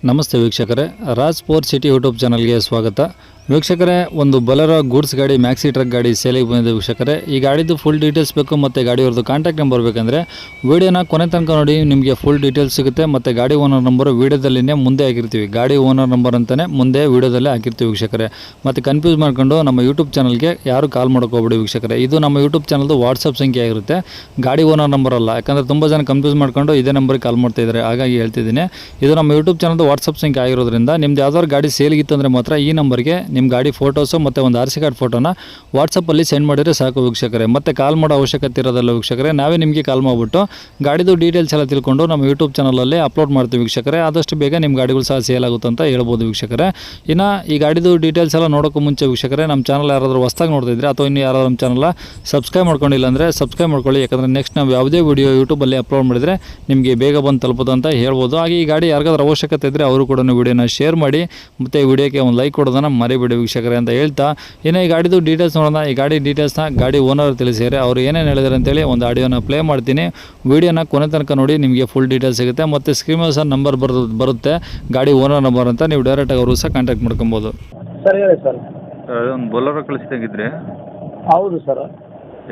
ನಮಸ್ತೆ ವೀಕ್ಷಕರೇ, Raj sport city YouTube ಚಾನಲ್ಗೆ ಸ್ವಾಗತ. ವೀಕ್ಷಕರೇ, ಒಂದು ಬೊಲೆರೋ ಗೂಡ್ಸ್ ಗಾಡಿ ಮ್ಯಾಕ್ಸಿ ಟ್ರಕ್ ಗಾಡಿ ಸೇಲಿಗೆ ಬಂದಿದೆ ವೀಕ್ಷಕರೇ. ಈ ಗಾಡಿದು ಫುಲ್ ಡೀಟೇಲ್ಸ್ ಬೇಕು ಮತ್ತು ಗಾಡಿಯವ್ರದ್ದು ಕಾಂಟ್ಯಾಕ್ಟ್ ನಂಬರ್ ಬೇಕಂದರೆ ವೀಡಿಯೋನ ಕೊನೆ ತನಕ ನೋಡಿ, ನಿಮಗೆ ಫುಲ್ ಡೀಟೇಲ್ಸ್ ಸಿಗುತ್ತೆ. ಮತ್ತು ಗಾಡಿ ಓನರ್ ನಂಬರ್ ವೀಡಿಯೋದಲ್ಲಿನೇ ಮುಂದೆ ಹಾಕಿರ್ತೀವಿ, ಗಾಡಿ ಓನರ್ ನಂಬರ್ ಅಂತಲೇ ಮುಂದೆ ವೀಡಿಯೋದಲ್ಲೇ ಹಾಕಿರ್ತೀವಿ ವೀಕ್ಷಕರೇ. ಮತ್ತು ಕನ್ಫ್ಯೂಸ್ ಮಾಡ್ಕೊಂಡು ನಮ್ಮ ಯೂಟ್ಯೂಬ್ ಚಾನಲ್ಗೆ ಯಾರು ಕಾಲ್ ಮಾಡೋಕೋಗ್ಬಿಡಿ ವೀಕ್ಷಕರೇ. ಇದು ನಮ್ಮ ಯೂಟ್ಯೂಬ್ ಚಾನಲ್ದು ವಾಟ್ಸಪ್ ಸಂಖ್ಯೆ ಆಗಿರುತ್ತೆ, ಗಾಡಿ ಓನರ್ ನಂಬರ್ ಅಲ್ಲ. ಯಾಕಂದರೆ ತುಂಬ ಜನ ಕನ್ಫ್ಯೂಸ್ ಮಾಡ್ಕೊಂಡು ಇದೇ ನಂಬರ್ಗೆ ಕಾಲ್ ಮಾಡ್ತಾಯಿದ್ದಾರೆ, ಹಾಗಾಗಿ ಹೇಳ್ತಿದ್ದೀನಿ. ಇದು ನಮ್ಮ ಯೂಟ್ಯೂಬ್ ಚಾನಲ್ದು ವಾಟ್ಸಪ್ ಸಂಖ್ಯೆ ಆಗಿರೋದ್ರಿಂದ ನಿಮ್ದು ಯಾವ್ದಾದ್ರು ಗಾಡಿ ಸೇಲಿಗಿತ್ತು ಅಂದರೆ ಮಾತ್ರ ಈ ನಂಬರ್ಗೆ ನಿಮ್ಮ ಗಾಡಿ ಫೋಟೋಸು ಮತ್ತು ಒಂದು RC ಕಾರ್ಡ್ ಫೋಟೋನ ವಾಟ್ಸಪ್ಪಲ್ಲಿ ಸೆಂಡ್ ಮಾಡಿದರೆ ಸಾಕು ವೀಕ್ಷಕರೇ. ಮತ್ತು ಕಾಲ್ ಮಾಡೋ ಅವಶ್ಯಕತೆ ಇರೋದಲ್ಲ ವೀಕ್ಷಕರೇ, ನಾವೇ ನಿಮಗೆ ಕಾಲ್ ಮಾಡಿಬಿಟ್ಟು ಗಾಡಿದು ಡೀಟೇಲ್ಸ್ ಎಲ್ಲ ತಿಳ್ಕೊಂಡು ನಮ್ಮ ಯೂಟ್ಯೂಬ್ ಚಾನಲಲ್ಲಿ ಅಪ್ಲೋಡ್ ಮಾಡ್ತೀವಿ ವೀಕ್ಷಕರೇ. ಆದಷ್ಟು ಬೇಗ ನಿಮ್ಮ ಗಾಡಿಗಳು ಸಹ ಸೇಲ್ ಆಗುತ್ತೆ ಅಂತ ಹೇಳ್ಬೋದು ವೀಕ್ಷಕರೇ. ಇನ್ನು ಈ ಗಾಡಿದು ಡೀಟೇಲ್ಸ್ ಎಲ್ಲ ನೋಡೋಕ್ಕೂ ಮುಂಚೆ ವೀಕ್ಷಕರೇ, ನಮ್ಮ ಚಾನಲ್ ಯಾರಾದರೂ ಹೊಸ್ದಾಗಿ ನೋಡ್ತಿದ್ರೆ ಅಥವಾ ಇನ್ನು ಯಾರಾದರೂ ನಮ್ಮ ಚಾನಲ್ ಸಬ್ಸ್ಕ್ರೈಬ್ ಮಾಡ್ಕೊಂಡಿಲ್ಲ ಅಂದರೆ ಸಬ್ಸ್ಕ್ರೈಬ್ ಮಾಡ್ಕೊಳ್ಳಿ. ಯಾಕಂದರೆ ನೆಕ್ಸ್ಟ್ ನಾವು ಯಾವುದೇ ವಿಡಿಯೋ ಯೂಟ್ಯೂಬಲ್ಲಿ ಅಪ್ಲೋಡ್ ಮಾಡಿದರೆ ನಿಮಗೆ ಬೇಗ ಬಂದು ತಲುಪೋದು ಅಂತ ಹೇಳ್ಬೋದು. ಹಾಗೆ ಈ ಗಾಡಿ ಯಾರಿಗಾದ್ರೂ ಅವಶ್ಯಕತೆ ಇದ್ದರೆ ಅವರು ಕೂಡ ವಿಡಿಯೋನ ಶೇರ್ ಮಾಡಿ ಮತ್ತು ಈ ವಿಡಿಯೋಕ್ಕೆ ಒಂದು ಲೈಕ್ ಕೊಡೋದನ್ನು ಮರಿಬೇಡಿ ವೀಕ್ಷಕರೇ ಅಂತ ಹೇಳ್ತಾ, ಇನ್ನು ಈ ಗಾಡಿದು ಡೀಟೇಲ್ಸ್ ನೋಡೋಣ. ಈ ಗಾಡಿ ಡೀಟೇಲ್ಸ್ನ ಗಾಡಿ ಓನರ್ ತಿಳಿಸಿದರೆ ಅವರು ಏನೇನು ಹೇಳಿದ್ದಾರೆ ಅಂತೇಳಿ ಒಂದು ಆಡಿಯೋನ ಪ್ಲೇ ಮಾಡ್ತೀನಿ. ವಿಡಿಯೋನ ಕೊನೆ ತನಕ ನೋಡಿ, ನಿಮಗೆ ಫುಲ್ ಡೀಟೇಲ್ಸ್ ಸಿಗುತ್ತೆ. ಮತ್ತು ಸ್ಕ್ರೀನ್ ಮೇಲೆ ಸಹ ನಂಬರ್ ಬರುತ್ತೆ, ಗಾಡಿ ಓನರ್ ನಂಬರ್ ಅಂತ. ನೀವು ಡೈರೆಕ್ಟಾಗಿ ಅವರು ಸಹ ಕಾಂಟ್ಯಾಕ್ಟ್ ಮಾಡ್ಕೊಬೋದು. ಸರ್ ಹೇಳಿ ಸರ್. ಒಂದು ಬೊಲೆರೋ ಕಳಿಸ್ದಂಗಿದ್ರೆ ಹೌದು ಸರ್.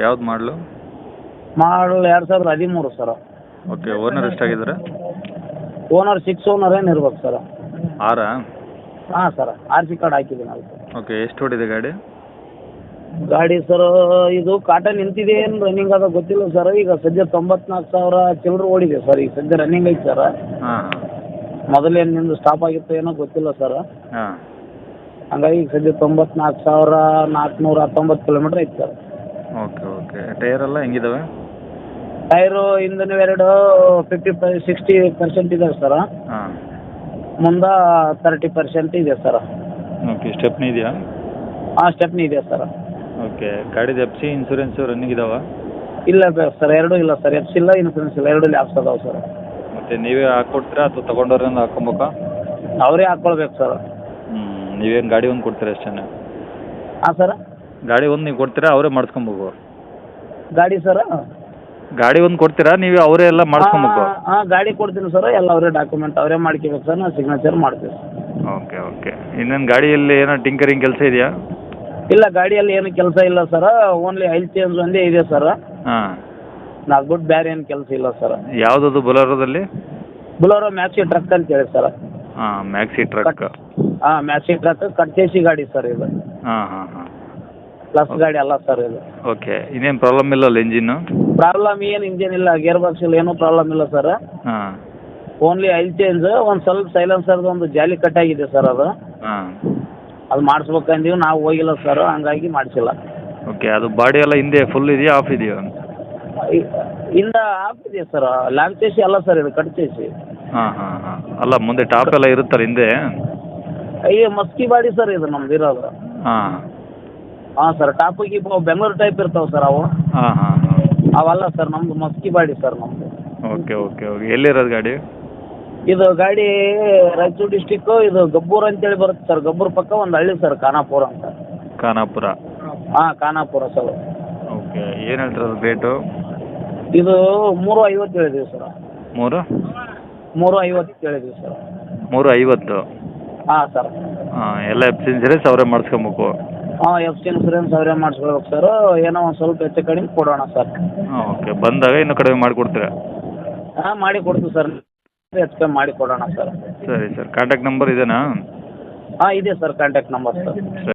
ಯಾವ್ದು ಮಾಡಲು? 2013 ಸರ್. ಓಕೆ, ಓನರ್ ಎಷ್ಟಾಗಿದ್ದಾರೆ? ಓನರ್ 6 ಓನರ್ ಏನು ಇರ್ಬೇಕು ಸರ್. 6? ಹಾಂ ಸರ್, RC ಕಾರ್ಡ್ ಹಾಕಿದ್ದೀನಿ ಅದು. ಓಕೆ, ಎಷ್ಟು ಓಡಿದೆ ಗಾಡಿ? ಗಾಡಿ ಸರ್ ಇದು ಕಾಟನ್ ನಿಂತಿದೆ ಏನು ರನ್ನಿಂಗ್ ಅದ ಗೊತ್ತಿಲ್ಲ ಸರ್. ಈಗ ಸದ್ಯ 94,000 ಚಿಲ್ಲರೆ ಓಡಿದೆ ಸರ್. ಈಗ ಸದ್ಯ ರನ್ನಿಂಗ್ ಐತೆ ಸರ್. ಹಾಂ. ಮೊದಲೇನು ನಿಮ್ದು ಸ್ಟಾಪ್ ಆಗಿತ್ತು ಏನೋ ಗೊತ್ತಿಲ್ಲ ಸರ್. ಹಾಂ. ಹಂಗಾಗಿ ಈಗ ಸದ್ಯ 94,419 ಕಿಲೋಮೀಟ್ರ್ ಐತೆ ಸರ್. Okay okay. ಟೈರ್ ಎಲ್ಲ ಹೆಂಗಿದಾವೆ? ಟೈರು ಹಿಂದೂ ಎರಡು 60% ಇದೆ ಸರ್. ಹಾಂ. ಮುಂದೆ 30% ಇದೆ ಸರ್. ಓಕೆ, ಸ್ಟೆಪ್ನಿ ಇದೆಯಾ? ಹಾಂ, ಸ್ಟೆಪ್ನಿ ಇದೆ ಸರ್. ಓಕೆ, ಗಾಡಿದು FC ಇನ್ಸೂರೆನ್ಸು ರನ್ನಿಂಗ್ ಇದಾವ? ಇಲ್ಲ ಸರ್, ಎರಡೂ ಇಲ್ಲ ಸರ್. FC ಇಲ್ಲ, ಇನ್ಸೂರೆನ್ಸ್ ಇಲ್ಲ, ಎರಡೂ ಲ್ಯಾಪ್ಸ್ ಅದಾವೆ ಸರ್. ಮತ್ತು ನೀವೇ ಹಾಕ್ಕೊಡ್ತೀರಾ ಅಥವಾ ತೊಗೊಂಡವ್ರಿಂದ ಹಾಕ್ಕೊಬೇಕಾ? ಅವರೇ ಹಾಕ್ಕೊಳ್ಬೇಕು ಸರ್. ನೀವೇನು ಗಾಡಿ ಒಂದು ಕೊಡ್ತೀರಾ ಅಷ್ಟೇ? ಹಾಂ ಸರ್. ಗಾಡಿ ಒಂದು ನೀವು ಕೊಡ್ತೀರಾ, ಅವರೇ ಮಾಡಿಸ್ಕೊಬೇಕು? ಗಾಡಿ ಸರ್, ಗಾಡಿ ಒಂದು ಕೊಡ್ತೀರಾ, ನೀವೇ ಅವರೇ ಎಲ್ಲ ಮಾಡಿಸ್ಕೊಬೇಕು? ಹಾಂ, ಗಾಡಿ ಕೊಡ್ತೀನಿ ಸರ್. ಎಲ್ಲ ಅವರೇ ಡಾಕ್ಯುಮೆಂಟ್ ಅವರೇ ಮಾಡ್ಕೋಬೇಕು ಸರ್. ನಾನು ಸಿಗ್ನೇಚರ್ ಮಾಡ್ತೀವಿ ಸರ್. Okay okay. ಇನ್ನೇನು ಗಾಡಿಯಲ್ಲಿ ಏನೋ ಟಿಂಕರಿಂಗ್ ಕೆಲಸ ಇದೆಯಾ? ಇಲ್ಲ, ಗಾಡಿಯಲ್ಲಿ ಏನು ಕೆಲಸ ಇಲ್ಲ ಸರ್. ಓನ್ಲಿ ಆಯಿಲ್ ಚೇಂಜ್ ಒಂದೇ ಇದೆ ಸರ್. ಹಾಂ. ನಾವು ಬಿಟ್ಟು ಬೇರೆ ಏನು ಕೆಲಸ ಇಲ್ಲ ಸರ್. ಯಾವುದದು ಬೊಲೆರೋದಲ್ಲಿ? ಬೊಲೆರೋ ಮ್ಯಾಕ್ಸಿ ಟ್ರಕ್ ಅಂತ ಹೇಳಿ ಸರ್. ಹಾಂ, ಮ್ಯಾಕ್ಸಿ ಟ್ರಕ್. ಹಾಂ, ಮ್ಯಾಕ್ಸಿ ಟ್ರಕ್ ಕಟ್ಚೇಸಿ ಗಾಡಿ ಸರ್ ಇದು. ಹಾಂ ಹಾಂ ಹಾಂ. ಪ್ಲಸ್ ಗಾಡಿ ಅಲ್ಲ ಸರ್ ಇದು. ಓಕೆ, ಇನ್ನೇನು ಪ್ರಾಬ್ಲಮ್ ಇಲ್ಲಲ್ಲ ಇಂಜಿನ್ನು? ಪ್ರಾಬ್ಲಮ್ ಏನು ಇಂಜಿನ್ ಇಲ್ಲ, ಗೇರ್ ಬಾಕ್ಸ್ ಇಲ್ಲ, ಏನೂ ಪ್ರಾಬ್ಲಮ್ ಇಲ್ಲ ಸರ್. ಹಾಂ. ಓನ್ಲಿ ಆಯಿಲ್ ಚೇಂಜ್, ಒಂದು ಸ್ವಲ್ಪ ಸೈಲೆನ್ಸರ್ದು ಒಂದು ಜಾಲಿ ಕಟ್ ಆಗಿದೆ ಸರ್. ಅದು ಹಾಂ. ಅದು ಮಾಡಿಸ್ಬೇಕಂದೀವಿ, ನಾವು ಹೋಗಿಲ್ಲ ಸರ್, ಹಂಗಾಗಿ ಮಾಡಿಸಿಲ್ಲ. ಓಕೆ, ಅದು ಬಾಡಿ ಎಲ್ಲ ಹಿಂದೆ ಫುಲ್ ಇದೆಯಾ ಆಫ್ ಇದೆಯಾ? ಇಂದ ಆಫ್ ಇದೆ ಸರ್. ಲ್ಯಾಂಪ್ ಚೇಸಿ ಅಲ್ಲ ಸರ್, ಇದು ಕಟ್ ಚೇಸಿ. ಹಾಂ ಹಾಂ ಹಾಂ. ಅಲ್ಲ, ಮುಂದೆ ಟಾಪ್ ಎಲ್ಲ ಇರುತ್ತಲ್ಲ ಹಿಂದೆ? ಅಯ್ಯೋ, ಮಸ್ಕಿ ಬಾಡಿ ಸರ್ ಇದು ನಮ್ದು ಇರೋದು. ಹಾಂ. ಹಾಂ ಸರ್, ಟಾಪು ಗೀಪು ಬೆಂಗಳೂರು ಟೈಪ್ ಇರ್ತಾವೆ ಸರ್ ಅವು. ಹಾಂ ಹಾಂ ಹಾಂ. ಅವಲ್ಲ ಸರ್, ನಮ್ಮದು ಮಸ್ಕಿ ಬಾಡಿ ಸರ್ ನಮ್ಮದು. Okay okay okay. ಎಲ್ಲಿರೋದು ಗಾಡಿ? ಇದು ಗಾಡಿ ರಾಯಚೂರು ಡಿಸ್ಟಿಕ್ಕು, ಇದು ಗಬ್ಬೂರು ಅಂತೇಳಿ ಬರುತ್ತೆ ಸರ್. ಗಬ್ಬೂರು ಪಕ್ಕ ಒಂದು ಹಳ್ಳಿ ಸರ್, ಖಾನಾಪುರ ಅಂತ. ಖಾನಾಪುರ? ಹಾಂ, ಖಾನಾಪುರ ಸರ್. ಓಕೆ, ಏನು ಹೇಳ್ತಿರೋದು ರೇಟು? ಇದು 350 ಹೇಳಿದ್ದೀವಿ ಸರ್. 350 ಹೇಳಿದ್ದೀವಿ ಸರ್. 350? ಹಾಂ ಸರ್. ಹಾಂ, ಎಲ್ಲ FC ಇನ್ಸೂರೆನ್ಸ್ ಅವರೇ ಮಾಡಿಸ್ಕೊಬೇಕು? ಹಾಂ, FC ಇನ್ಸೂರೆನ್ಸ್ ಅವರೇ ಮಾಡಿಸ್ಕೊಳ್ಬೇಕು ಸರ್. ಏನೋ ಒಂದು ಸ್ವಲ್ಪ ಹೆಚ್ಚು ಕಡಿಮೆ ಕೊಡೋಣ ಸರ್. ಹಾಂ. ಓಕೆ, ಬಂದಾಗ ಇನ್ನೂ ಕಡಿಮೆ ಮಾಡಿಕೊಡ್ತೀರಾ? ಹಾಂ, ಮಾಡಿ ಕೊಡ್ತೀವಿ ಸರ್. ಹೆಚ್ಚು ಕಮ್ಮಿ ಮಾಡಿ ಕೊಡೋಣ ಸರ್. ಸರಿ ಸರ್. ಕಾಂಟ್ಯಾಕ್ಟ್ ನಂಬರ್ ಇದೆನಾ? ಹಾಂ, ಇದೆ ಸರ್ ಕಾಂಟ್ಯಾಕ್ಟ್ ನಂಬರ್ ಸರ್.